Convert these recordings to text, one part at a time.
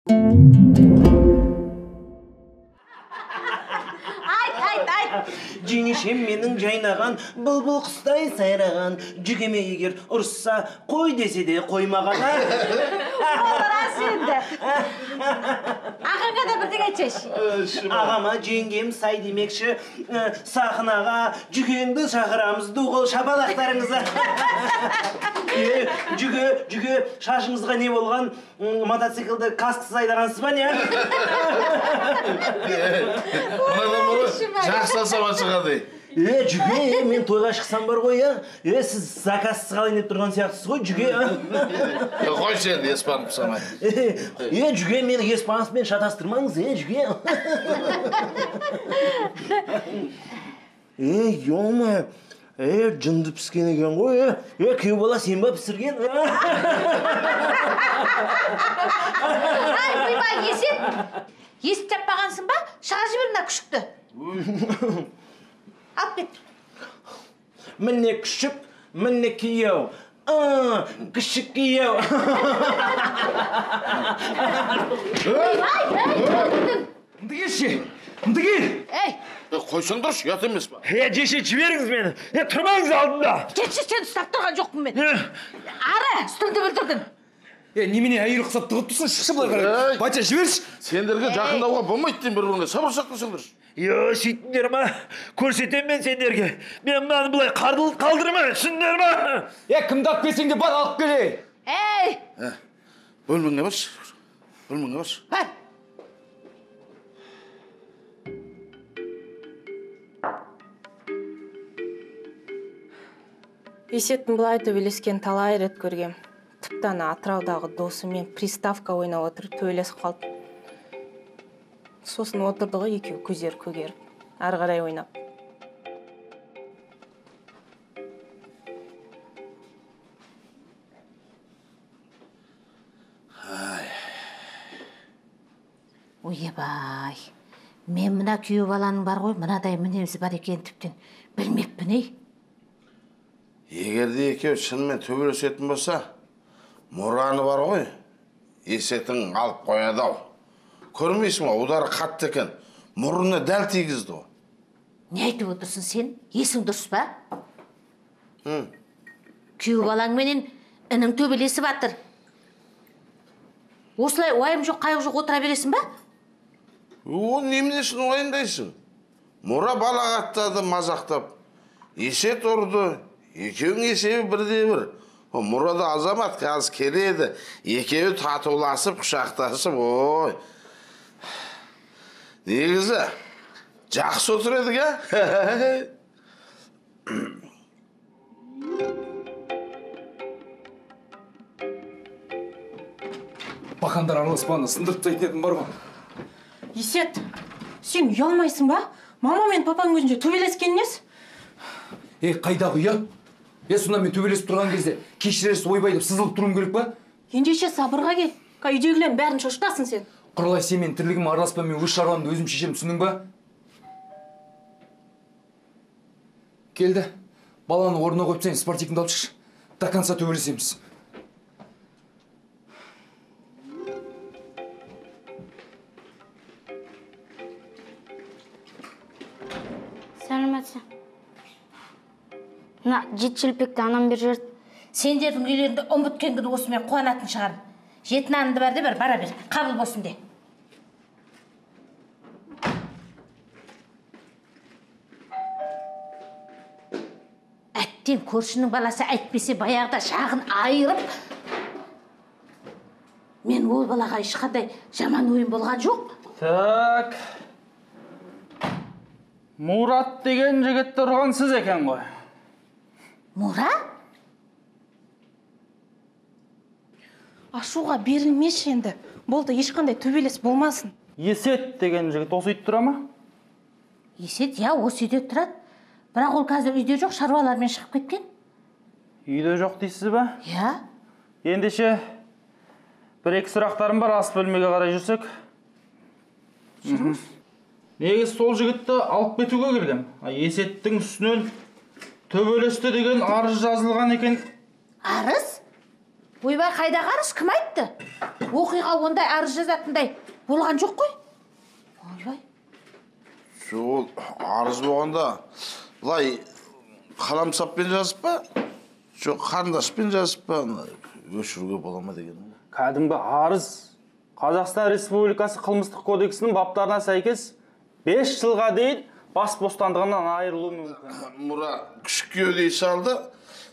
Айт. Жеңешем менің жайнаған, бұлбұл құстай сайраған, жүгеме егер ұрысса, қой десе де қоймағана. Отырас енді. Ағаңға да бірдеңе айтсайшы. Ағама жеңгем сай демекші, сахнаға жүгеңді шақырамыз, дуғыл шапалақтарыңызы. Жүге, шашыңызға не болған? Мотоциклді каскысыз айдағансыз ба, не? Жақсалса шығады. Жүге, мен тойға шықсам бар ғой, сіз заказсыз қалайын деп тұрған сияқтысыз ғой, жүге. Қойшы енді, еспанып самай. Жүге, мені еспаныспен шатастырмаңыз, жүге. Ема, жынды піскен екен ғой, күйеу бала сен ба пісірген? Ай, ойбай, есіп таппағансың ба? Шыға жібер мына күшікті. Алып кет. Міне күшік, міне күйеу. Күшік күйеу. Үндіге! Қойсаңдаршы, ят емес па? Жеше, жіберіңіз мені. Тұрмаңыз алдында. Кетші, сен ұстап тұрған жоқпын мен. Ары, үстіңді бүлдірдің. Немене әйел құсап тұғып тұрсың, шықшы былай қарай. Батя, жіберші. Сендерге жақындауға болмайды дейін бір-біріңе. Сабыр сақтасыңдаршы. Сөйтіңдер ма? Көрсетем мен сендерге. Мен мынаны былай қалдырма, түсіндер ма? Кімді алып келсең де бар, алып келе. Бөлмеңе баршы. Бөлмеңе баршы. Бар. Есеттің бұлай төбелескен талай рет көргем. Тіпті ана Атыраудағы досымен приставка ойнап отырып төбелесіп қалды. Сосын отырды ғой екеуі көздері көгеріп, ары қарай ойнап. Ойбай, мен мына күйеу баланың бар ғой, мынадай мінезі бар екен тіптен білмеппін, Егерде екеу шынымен төбелесетін болса, Мұраны бар ғой, есетің алып қояды-ау. Көрмейсің ба, удары қатты екен. Мұрны дәл тигізді ғой. Не айтып отырсың сен? Есің дұрыс па? Күйеу балаңменен інің төбелесі батыр. Осылай уайым жоқ, қайғы жоқ отыра бересің ба? Неменесін уайымдайсың? Мұра балағаттады мазақтап. Есет ұрды, екеуің есебі бірде-бір. Мұрада азамат қазір келеді. Екеуі татуласып, құшақтасып, ой. Негізі, жақсы отыр едік, Бақандар араласпағанда сындырып тастайтын едім бар ма? Есет, сен ұялмайсың ба? Мама мен папаң өзінше төбелескен несі? Қайдағы ұя? Сонда мен төбелесіп тұрған кезде кешірерсіз ойбай деп сызылып тұруым керек па? Ендеше сабырға кел. Үйдегілердің бәрін шошытасың сен. Құралай, сен мен тірлігім араласпа, мен өз шаруамды өзім шешем, түсіндің ба? Келді. Баланы орнына қойып сен спортивіңді алып шықшы. До конца төбелесеміз. Сәлеметсің. Мына жетшілпекті анам бер жерді. Сендердің үйлерінде ұмыткен күні осымен қуанатын шығар. Жетін анынды бәрде бір, бара бер, қабыл болсын де. Әттен көршінің баласы әйтпесе баяғыда шағын айырып. Мен ол балаға ешқандай жаман ойын болған жоқ. Так. Мұрат деген жігітті ұрған сіз екен ғой. Мұра? Ашуға берілмеш енді. Болды, ешқандай төбелес болмасын. Есет деген жігіт осы үйде тұра ма? Есет, осы үйде тұрады. Бірақ ол қазір үйде жоқ, шаруалармен шығып кеткен. Үйде жоқ дейсіз ба? Ендеше бір-екі сұрақтарым бар, ас бөлмеге қарай жүрсек. Жүріңіз. Негіз сол жігітті алып кетуге келгем. Есеттің үстінен төбелесті деген арыз жазылған екен. Арыз? Ойбай, қайдағы арыз, кім айтты? Оқиға ондай арыз жазатындай болған жоқ қой. Ойбай. Сол арыз болғанда былай қаламсаппен жазып па? Жоқ, қарындаспен жазып па? Өшіруге бола ма деген. Кәдімгі арыз. Қазақстан Республикасы қылмыстық кодексінің баптарына сәйкес 5 жылға дейін бас бостандығынан айырылуы мүмкін. Мұра күшік күйеудей салды,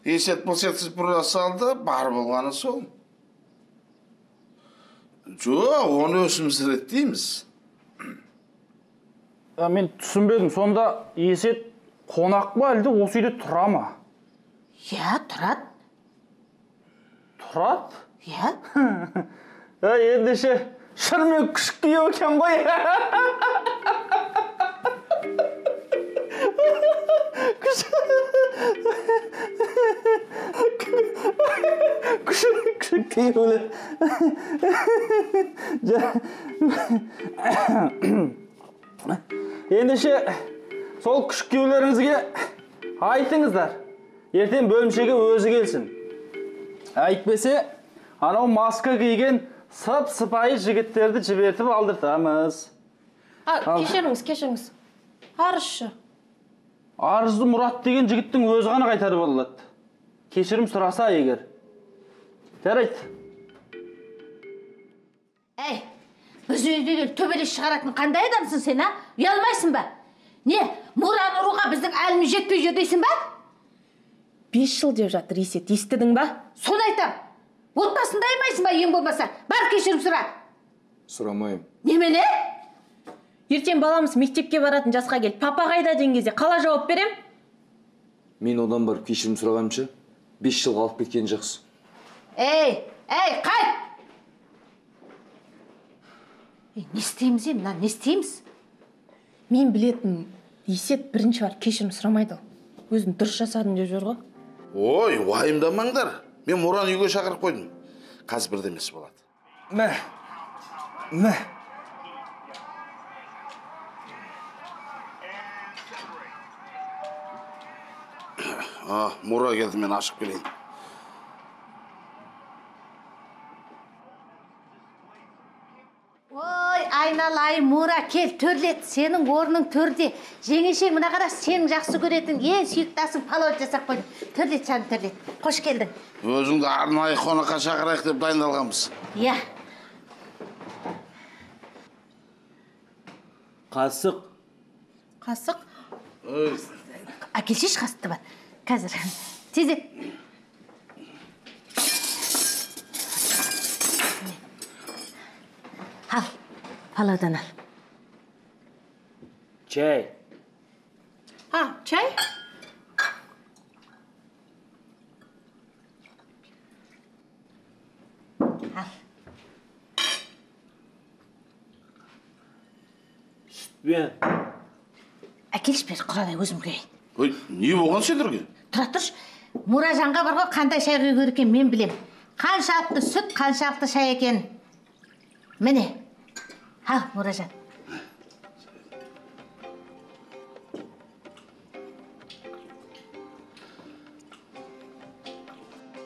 есет бұлсетсіз бұра салды, бар болғаны сол. Жоқ, оны өсімсірет дейміз. Мен түсінбедім, сонда есет қонақ па әлде осы үйде тұра ма? Я, тұрады. Тұрады? Я? Ендеше шырмен күшік күйеу екен ғой. Күшік күйеулі. Ендеше сол күшік күйеулеріңізге айтыңыздар. Ертең бөлімшеге өзі келсін. Әйтпесе, анау маска киген сып-сыпайы жігіттерді жібертіп алдыртамыз. Кешіріңіз. Арызшы. Арызды Мұрат деген жігіттің өзі ғана қайтарып алады. Кешірім сұраса егер. Жарайды. Әй, біз үйдегі төбелес шығаратын қандай адамсың сен, а? Ұялмайсың ба? Не, Мұраны ұруға біздің әліміз жетпей жүр дейсің ба? 5 жыл деп жатыр есет, естідің ба? Соны айтам. Отбасында аймайсың ба, ең болмаса? Бар кешірім сұра. Сұрамайым. Немене? Ертең баламыз мектепке баратын жасқа келіп, папа қайда деген кезде қала жауап берем? Мен одан барып кешірім сұрағанымша 5 жылға алып кеткен жақсы. Ей, қайт! Не істейміз мына, не істейміз? Мен білетін, есет бірінші бар кешірім сұрамайды. Өзін дұрыс жасадым деп жүр ғой. Ой, уайымдамаңдар. Мен Мұраны үйге шақырып қойдым. Қазір бірдемесі болады. Мә. Мұра келді, мен ашып келейін. Ой, айналай, Мұра, кел, төрлет, сенің орның төрде. Жеңешең, мына қара, сенің жақсы көретін, ең сүйіктасың палауат жасап қойды. Төрлет, сән төрлет. Қош келдің. Өзіңді арнайы қонаққа шақырайық деп дайындалғанбыз. Иә. Қасық. Қасық? Әкелшеш қасықты бар. Қазір. Тезет. Ал, палаудан ал. Чай. Чай? Ал. Бен. Әкелші бер, құрадай өзім күйейін. Ой, не болған сендерге? Тұра тұрш, Мұражанға бар ғой, қандай шай құю екен мен білем. Қаншалықты сүт, қаншалықты шай екен. Міне. Ал, Мұражан.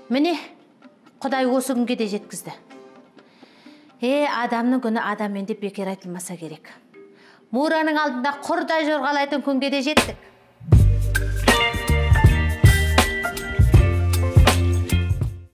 Міне, Құдай осы күнге де жеткізді. Адамның күні адаммен деп бекер айтылмаса керек. Мұраның алдында құрдай жорғалайтын күнге де жеттік.